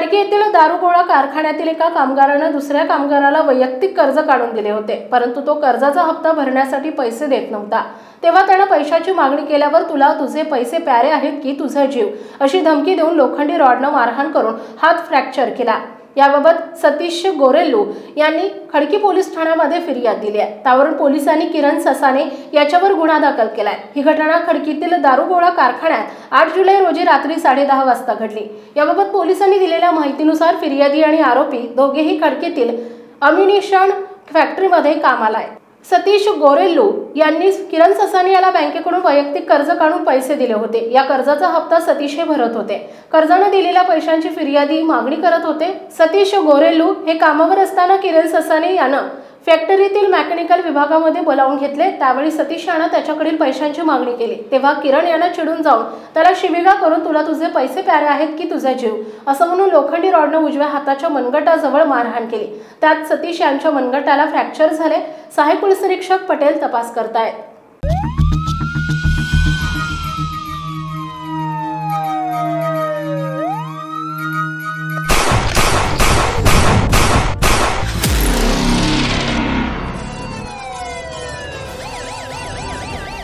खडकी येथील दारुगोळा कारखान्यातील एका कामगाराने दुसऱ्या कामगाराला वैयक्तिक कर्ज काढून दिले होते, परंतु तो कर्जाचा हप्ता भरण्यासाठी पैसे देत नव्हता। तेव्हा त्याने पैशाची मागणी केल्यावर तुला तुझे पैसे प्यारे आहेत की तुझा जीव अशी धमकी देऊन लोखंडी रॉडने मारहाण करून हात फ्रॅक्चर केला। याबाबत सतीश गोरेल्लू यांनी खडकी पोलीस ठाण्यामध्ये फिर्याद दिली आहे। त्यावरून पोलिसांनी किरण ससाने याच्यावर गुन्हा दाखल केलाय। ही घटना खडकीतील दारुगोळा कारखान्यात 8 जुलै रोजी रात्री 10:30 वाजता घडली। याबाबत पोलिसांनी दिलेल्या माहितीनुसार फिर्यादी आणि आरोपी दोघेही खडकीतील अम्युनिशन फॅक्टरीमध्ये कामाला आहेत। सतीश गोरेल्लू यांनी किरण ससाने याला बँकेकडून वैयक्तिक कर्ज काढून पैसे दिले होते। या कर्जाचा हप्ता सतीश हे भरत होते। कर्जाने दिलेल्या पैशांची फिर्यादी मागणी करत होते। सतीश गोरेल्लू हे कामावर असताना किरण ससाने यानं फॅक्टरीतील मेकॅनिकल विभागामध्ये बोलावून घेतले। त्यावेळी सतीश यानं त्याच्याकडील पैशांची मागणी केली, तेव्हा किरण यानं चिडून जाऊन त्याला शिवीगाळ करून तुला तुझे पैसे प्यारे आहेत की तुझा जीव असं म्हणून लोखंडी रॉडने उजव्या हाताच्या मनगटाजवळ मारहाण केली। त्यात सतीश यांच्या मनगटाला फ्रॅक्चर झाले। सहाय्यक पोलीस निरीक्षक पटेल तपास करतायत।